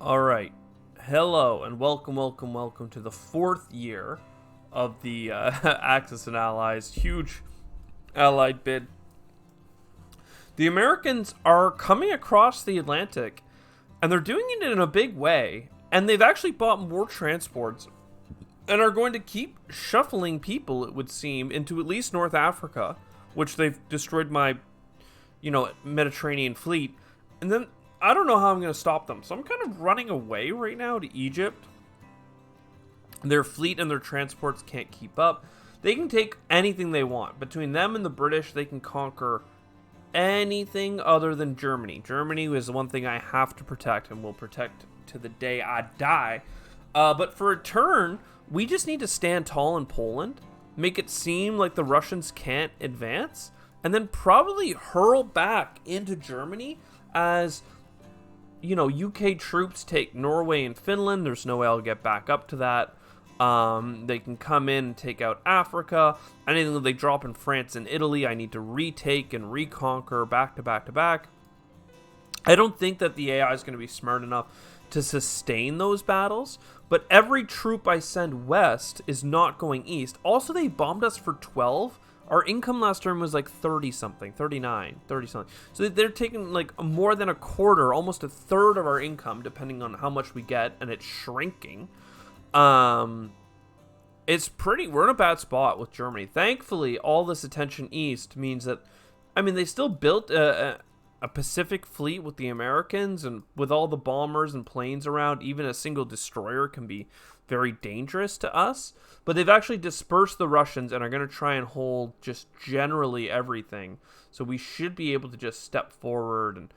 All right. Hello and welcome to the fourth year of the Axis and Allies huge allied bid. The Americans are coming across the Atlantic and they're doing it in a big way. And they've actually bought more transports and are going to keep shuffling people, it would seem, into at least North Africa, which they've destroyed my, Mediterranean fleet. And then I don't know how I'm going to stop them. So I'm kind of running away right now to Egypt. Their fleet and their transports can't keep up. They can take anything they want. Between them and the British, they can conquer anything other than Germany. Germany is the one thing I have to protect and will protect to the day I die. But for a turn, we just need to stand tall in Poland, make it seem like the Russians can't advance, and then probably hurl back into Germany as UK troops take Norway and Finland. There's no way I'll get back up to that. They can come in and take out Africa. Anything that they drop in France and Italy, I need to retake and reconquer back to back to back. I don't think that the AI is going to be smart enough to sustain those battles, but every troop I send west is not going east. Also, they bombed us for 12. Our income last term was like 30 something, 39, 30 something. So they're taking like more than a quarter, almost a third of our income, depending on how much we get, and it's shrinking. We're in a bad spot with Germany. Thankfully, all this attention east means that, they still built a Pacific fleet with the Americans, and with all the bombers and planes around, even a single destroyer can be very dangerous to us. But they've actually dispersed the Russians and are going to try and hold just generally everything. So we should be able to just step forward and,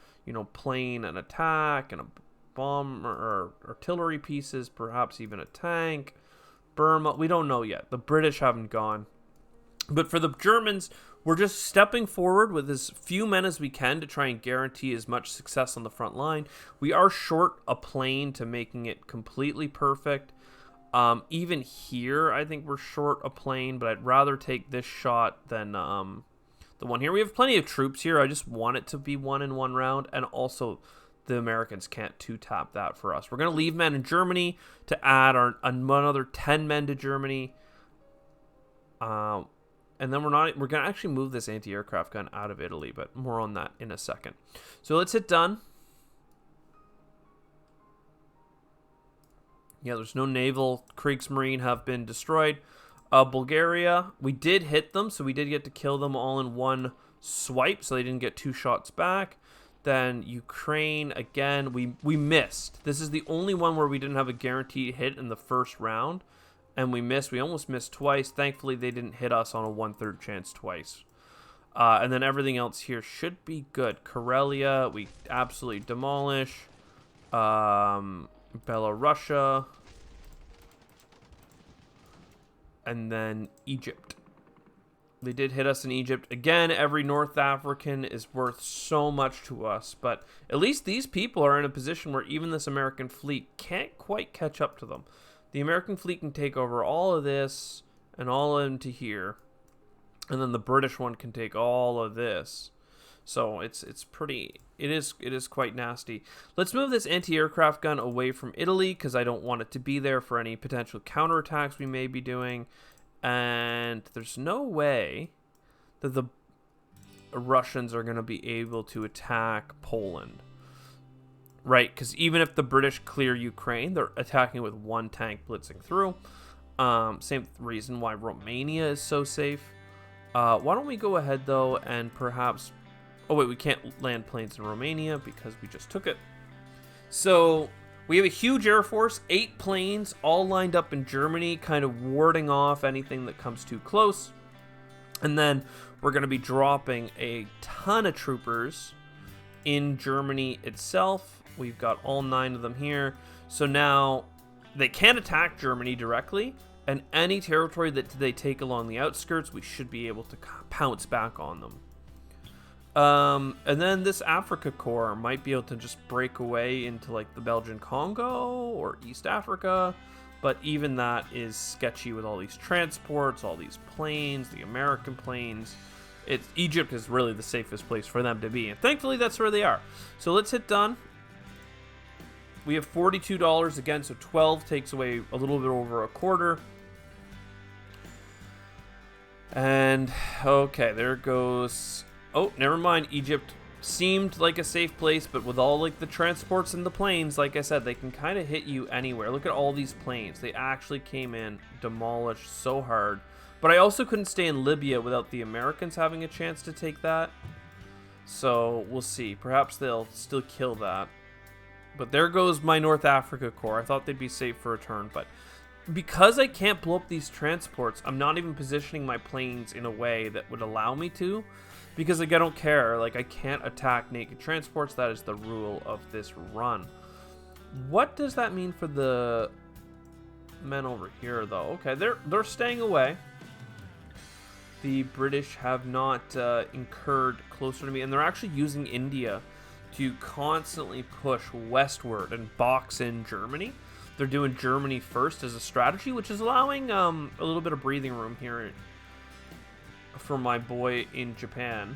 plane an attack and a bomb or artillery pieces, perhaps even a tank. Burma, we don't know yet. The British haven't gone. But for the Germans, we're just stepping forward with as few men as we can to try and guarantee as much success on the front line. We are short a plane to making it completely perfect. Even here, I think we're short a plane, but I'd rather take this shot than the one here. We have plenty of troops here. I just want it to be one in one round, and also the Americans can't two-tap that for us. We're going to leave men in Germany to add another 10 men to Germany. And then we're going to actually move this anti-aircraft gun out of Italy, but more on that in a second. So let's hit done. Yeah, there's no naval. Kriegsmarine have been destroyed. Bulgaria, we did hit them, so we did get to kill them all in one swipe, so they didn't get two shots back. Then Ukraine, again, we missed. This is the only one where we didn't have a guaranteed hit in the first round, and we missed. We almost missed twice. Thankfully, they didn't hit us on a 1/3 chance twice. And then everything else here should be good. Karelia, we absolutely demolish. Belarusia, and then Egypt. They did hit us in Egypt. Again, every North African is worth so much to us, but at least these people are in a position where even this American fleet can't quite catch up to them. The American fleet can take over all of this and all into here, and then the British one can take all of this. So it is quite nasty. Let's move this anti-aircraft gun away from Italy because I don't want it to be there for any potential counterattacks we may be doing. And there's no way that the Russians are going to be able to attack Poland. Right, because even if the British clear Ukraine, they're attacking with one tank blitzing through. Same reason why Romania is so safe. Why don't we go ahead, though, and perhaps... Oh, wait, we can't land planes in Romania because we just took it. So we have a huge air force, 8 planes, all lined up in Germany, kind of warding off anything that comes too close. And then we're going to be dropping a ton of troopers in Germany itself. We've got all 9 of them here. So now they can't attack Germany directly, and any territory that they take along the outskirts, we should be able to pounce back on them. And then this Africa Corps might be able to just break away into like the Belgian Congo or East Africa, but even that is sketchy with all these transports, all these planes, the American planes. Egypt is really the safest place for them to be, and thankfully that's where they are. So let's hit done. We have $42 again, so 12 takes away a little bit over a quarter. And, okay, there goes... Oh, never mind. Egypt seemed like a safe place, but with all, like, the transports and the planes, like I said, they can kind of hit you anywhere. Look at all these planes. They actually came in, demolished so hard. But I also couldn't stay in Libya without the Americans having a chance to take that. So, we'll see. Perhaps they'll still kill that. But there goes my North Africa Corps. I thought they'd be safe for a turn, but... because I can't blow up these transports, I'm not even positioning my planes in a way that would allow me to. Because, like, I don't care. Like, I can't attack naked transports. That is the rule of this run. What does that mean for the men over here, though? Okay, they're staying away. The British have not incurred closer to me. And they're actually using India to constantly push westward and box in Germany. They're doing Germany first as a strategy, which is allowing a little bit of breathing room here for my boy in Japan.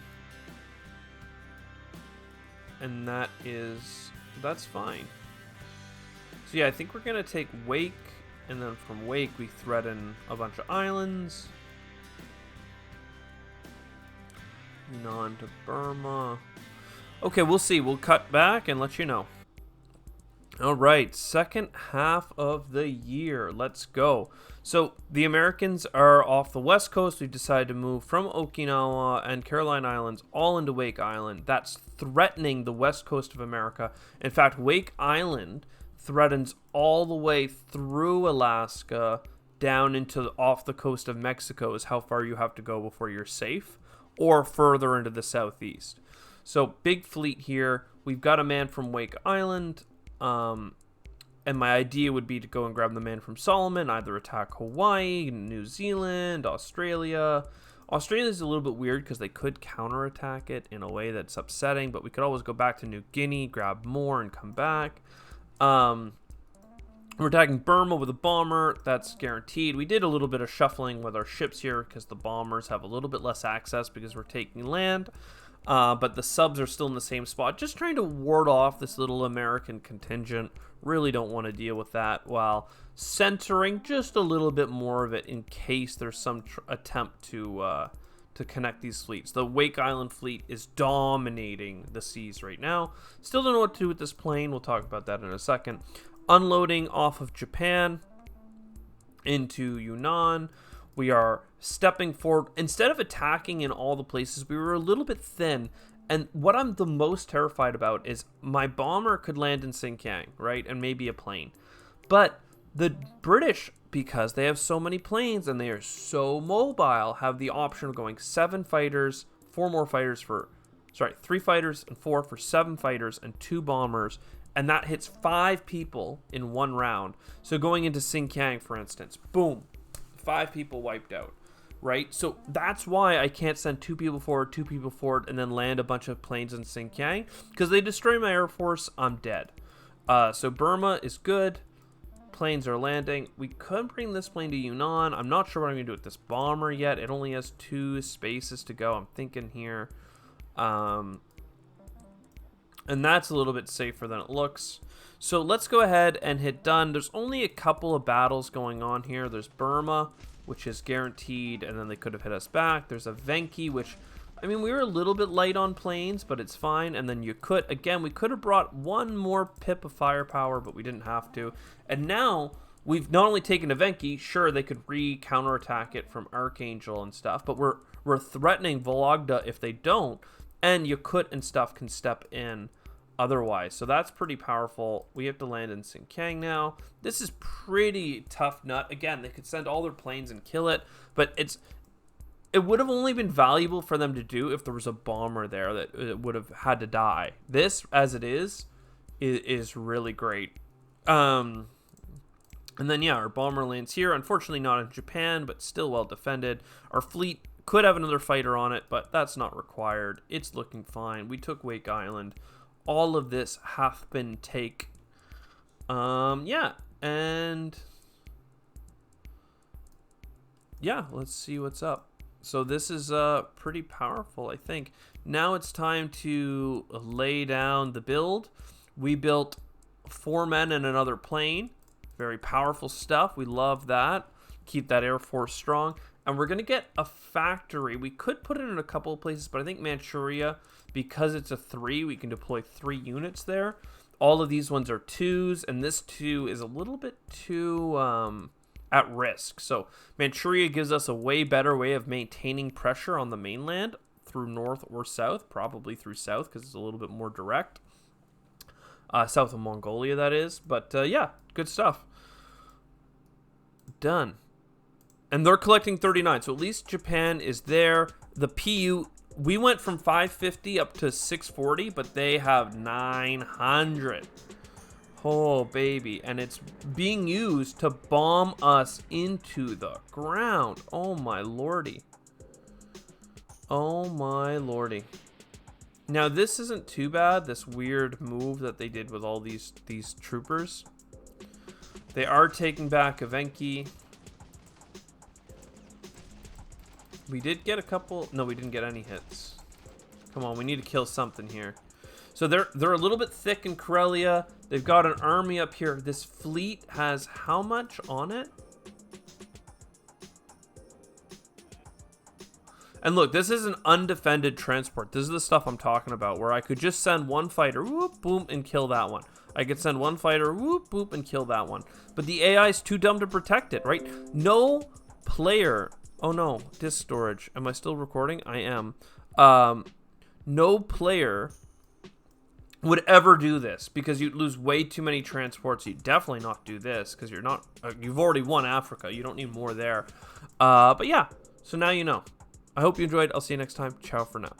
And that's fine. So yeah, I think we're going to take Wake, and then from Wake we threaten a bunch of islands. Yunnan to Burma. Okay, we'll see. We'll cut back and let you know. All right, second half of the year. Let's go. So the Americans are off the west coast. We've decided to move from Okinawa and Caroline Islands all into Wake Island. That's threatening the west coast of America. In fact, Wake Island threatens all the way through Alaska down into off the coast of Mexico is how far you have to go before you're safe, or further into the southeast. So big fleet here. We've got a man from Wake Island. And my idea would be to go and grab the man from Solomon, either attack Hawaii, New Zealand, Australia. Australia's a little bit weird because they could counterattack it in a way that's upsetting, but we could always go back to New Guinea, grab more, and come back. We're attacking Burma with a bomber. That's guaranteed. We did a little bit of shuffling with our ships here because the bombers have a little bit less access because we're taking land. But the subs are still in the same spot. Just trying to ward off this little American contingent. Really don't want to deal with that while centering just a little bit more of it in case there's some attempt to connect these fleets. The Wake Island fleet is dominating the seas right now. Still don't know what to do with this plane. We'll talk about that in a second. Unloading off of Japan into Yunnan. We are stepping forward. Instead of attacking in all the places, we were a little bit thin. And what I'm the most terrified about is my bomber could land in Xinjiang, right? And maybe a plane. But the British, because they have so many planes and they are so mobile, have the option of going 7 fighters, 4 more fighters for... Sorry, 3 fighters and 4 for 7 fighters and 2 bombers. And that hits 5 people in 1 round. So going into Xinjiang, for instance, boom. 5 people wiped out, right? So that's why I can't send 2 people forward, and then land a bunch of planes in Xinjiang. Because they destroy my air force, I'm dead. So Burma is good. Planes are landing. We could bring this plane to Yunnan. I'm not sure what I'm going to do with this bomber yet. It only has 2 spaces to go. I'm thinking here. And that's a little bit safer than it looks. So let's go ahead and hit done. There's only a couple of battles going on here. There's Burma, which is guaranteed, and then they could have hit us back. There's a Venki, which, I mean, we were a little bit light on planes, but it's fine. And then Yakut, again, we could have brought 1 more pip of firepower, but we didn't have to. And now we've not only taken a Venki, sure, they could counterattack it from Archangel and stuff, but we're threatening Vologda if they don't, and Yakut and stuff can step in otherwise. So that's pretty powerful. We have to land in Xinjiang now. This is pretty tough nut. Again, they could send all their planes and kill it, but it would have only been valuable for them to do if there was a bomber there that it would have had to die. This, as it is really great. And then, yeah, our bomber lands here. Unfortunately, not in Japan, but still well defended. Our fleet could have another fighter on it, but that's not required. It's looking fine. We took Wake Island. All of this hath been take. Yeah, and yeah, let's see what's up. So this is pretty powerful, I think. Now it's time to lay down the build. We built 4 men and another plane. Very powerful stuff. We love that. Keep that Air Force strong. And we're going to get a factory. We could put it in a couple of places, but I think Manchuria, because it's a 3, we can deploy 3 units there. All of these ones are 2s, and this 2 is a little bit too at risk. So Manchuria gives us a way better way of maintaining pressure on the mainland through north or south, probably through south because it's a little bit more direct. South of Mongolia, that is. But yeah, good stuff. Done. And they're collecting 39, so at least Japan is there. The PU, we went from 550 up to 640, but they have 900. Oh, baby. And it's being used to bomb us into the ground. Oh, my lordy. Oh, my lordy. Now, this isn't too bad, this weird move that they did with all these troopers. They are taking back Evenki. We did get a couple... No, we didn't get any hits. Come on, we need to kill something here. So they're a little bit thick in Karelia. They've got an army up here. This fleet has how much on it? And look, this is an undefended transport. This is the stuff I'm talking about, where I could just send one fighter, whoop, boom, and kill that one. I could send one fighter, whoop, boop, and kill that one. But the AI is too dumb to protect it, right? No player... Oh no, disk storage. Am I still recording? I am. No player would ever do this because you'd lose way too many transports. You'd definitely not do this because you're not. You've already won Africa. You don't need more there. But yeah, so now you know. I hope you enjoyed. I'll see you next time. Ciao for now.